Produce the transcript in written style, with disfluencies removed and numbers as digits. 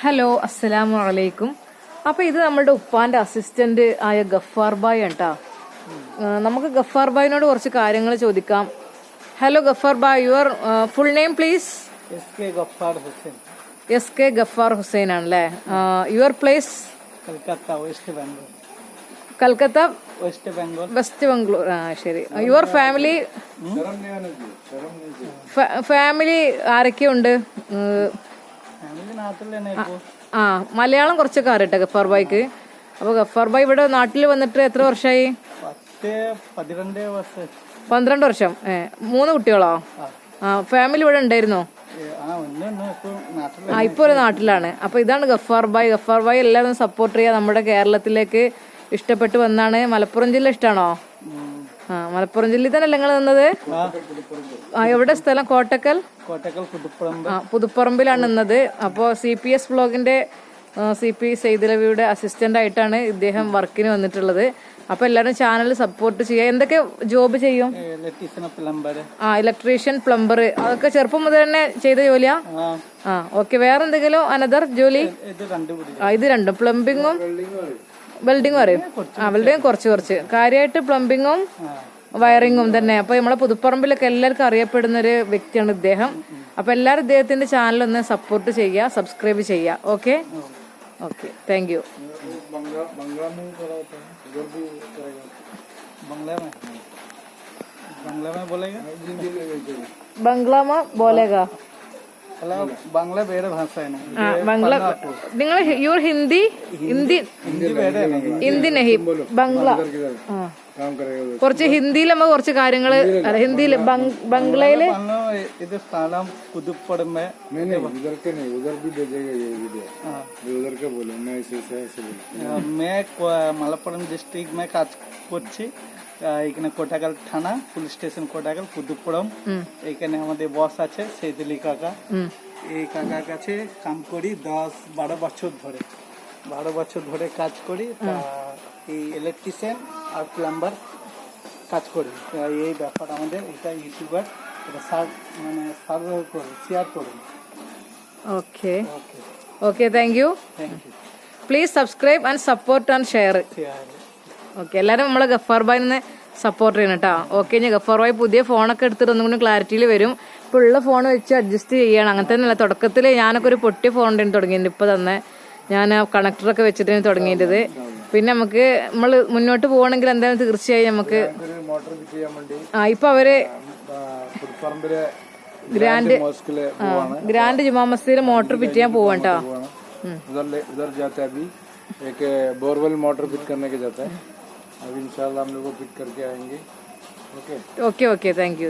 Hello, അസ്സലാമു അലൈക്കും. അപ്പോൾ ഇത് നമ്മുടെ ഉപ്പാന്റെ അസിസ്റ്റന്റ് ആയ ഗഫാർ ബായ് ആണ് കേട്ടോ. നമുക്ക് ഗഫാർ ബായിനോട് കുറച്ച് കാര്യങ്ങൾ ചോദിക്കാം. ഹലോ ഗഫാർ ബായ്, your full name please? S K Gaffar Hussain ആണല്ലേ. Your place? Calcutta west Bangalore. ശരി. യുവർ ഫാമിലി ആരൊക്കെയുണ്ട്? മലയാളം കുറച്ചൊക്കെ അറിയട്ടെ ഗഫാർ ബായിക്ക്. അപ്പൊ ഗഫാർ ബായ് ഇവിടെ നാട്ടിൽ വന്നിട്ട് എത്ര വർഷമായി? 12 വർഷം. 3 കുട്ടികളോ? ഫാമിലി ഇവിടെ ഉണ്ടായിരുന്നോ? ഇപ്പൊ ഒരു നാട്ടിലാണ്. അപ്പൊ ഇതാണ് ഗഫാർ ബായ്. ഗഫാർ ബായ് എല്ലാവരും സപ്പോർട്ട് ചെയ്യാം. നമ്മുടെ കേരളത്തിലേക്ക് ഇഷ്ടപ്പെട്ട് വന്നാണ്. മലപ്പുറം ജില്ല ഇഷ്ടാണോ? മലപ്പുറം ജില്ലയിൽ തന്നെ നിങ്ങൾ നിന്നത്? എവിടെ സ്ഥലം? കോട്ടക്കൽ പുതുപ്പറമ്പിലാണ് നിന്നത്. അപ്പോൾ CPS വ്ലോഗിന്റെ CP സൈദലവിയുടെ അസിസ്റ്റന്റ് ആയിട്ടാണ് ഇദ്ദേഹം വർക്കിന് വന്നിട്ടുള്ളത്. അപ്പൊ എല്ലാവരും ചാനൽ സപ്പോർട്ട് ചെയ്യുക. എന്തൊക്കെ ജോബ് ചെയ്യും? ഇലക്ട്രീഷ്യൻ, പ്ലംബർ, അതൊക്കെ ചെറുപ്പം മുതൽ തന്നെ ചെയ്ത ജോലിയാ? ഓക്കെ. വേറെ എന്തെങ്കിലും അനദർ ജോലി? ഇത് രണ്ടും, പ്ലംബിങ്ങും വെൽഡിങ്ങും അറിയും? വെൽഡിങ് കുറച്ച് കാര്യമായിട്ട് പ്ലംബിങ്ങും വയറിങ്ങും തന്നെ. അപ്പൊ നമ്മളെ പുതുപ്പറമ്പിലൊക്കെ എല്ലാവർക്കും അറിയപ്പെടുന്ന ഒരു വ്യക്തിയാണ് ഇദ്ദേഹം. അപ്പൊ എല്ലാവരും ഇദ്ദേഹത്തിന്റെ ചാനൽ ഒന്ന് സപ്പോർട്ട് ചെയ്യുക, സബ്സ്ക്രൈബ് ചെയ്യുക. Okay, thank you. ബംഗ്ലാമ ബോലേഗാ? बांग्ला बेरे भाषा है ना। बांग्ला നിങ്ങൾ യുവർ ഹിന്ദി नहीं ബംഗ്ല. കുറച്ച് ഹിന്ദിയിൽ നമ്മൾ കുറച്ച് കാര്യങ്ങൾ ഹിന്ദിയിൽ ബംഗ്ലയില് ഇത് സ്ഥലം പുതുപ്പടം मैं मलप्पुरम डिस्ट्रिक्ट में কাজ করছি। এখানে কোটাগাল থানা, পুলিশ স্টেশন কোটাগাল, পুদুপুরম। এখানে আমাদের বস আছে সৈদুলি কাকা। এই কাকার কাছে কাম করি 10-12 বছর ধরে কাজ করি। এই ইলেকট্রিশিয়ান আর প্লাম্বার কাজ করি। এই ব্যাপার আমাদের এটা ইউটিউবার এটা সার্ভে করে শেয়ার করুন। Okay thank U. Please subscribe and support and share. Okay, എല്ലാവരും നമ്മളെ ഗഫാർ ബായിനെ സപ്പോർട്ട് ചെയ്യണം കേട്ടോ. ഓക്കെ, ഞാൻ ഗഫാർ ബായ് പുതിയ ഫോണൊക്കെ എടുത്തിട്ട് ഒന്നും കൂടി ക്ലാരിറ്റിയിൽ വരും. ഇപ്പൊ ഉള്ള ഫോൺ വെച്ച് അഡ്ജസ്റ്റ് ചെയ്യണം. അങ്ങനെ തന്നെയല്ല, തുടക്കത്തിൽ ഞാനൊക്കെ ഒരു പൊട്ടിയ ഫോൺ ഉണ്ടായിരുന്നു തുടങ്ങിയിട്ടുണ്ട്. ഇപ്പൊ തന്നെ ഞാൻ കണക്ടറൊക്കെ വെച്ചിട്ടാണ് തുടങ്ങിയത്. പിന്നെ നമുക്ക് നമ്മൾ മുന്നോട്ട് പോകണമെങ്കിൽ എന്തായാലും തീർച്ചയായും നമുക്ക് ഇപ്പൊ അവര് ഗ്രാൻഡ് ജുമാ മസ്ജിദിൽ മോട്ടോർ ഫിറ്റ് ചെയ്യാൻ പോവാ കേട്ടോ. एक बोरवेल मोटर फिट करने के जाता है। अब इंशाल्लाह हम लोग को फिट करके आएंगे। Okay, thank you.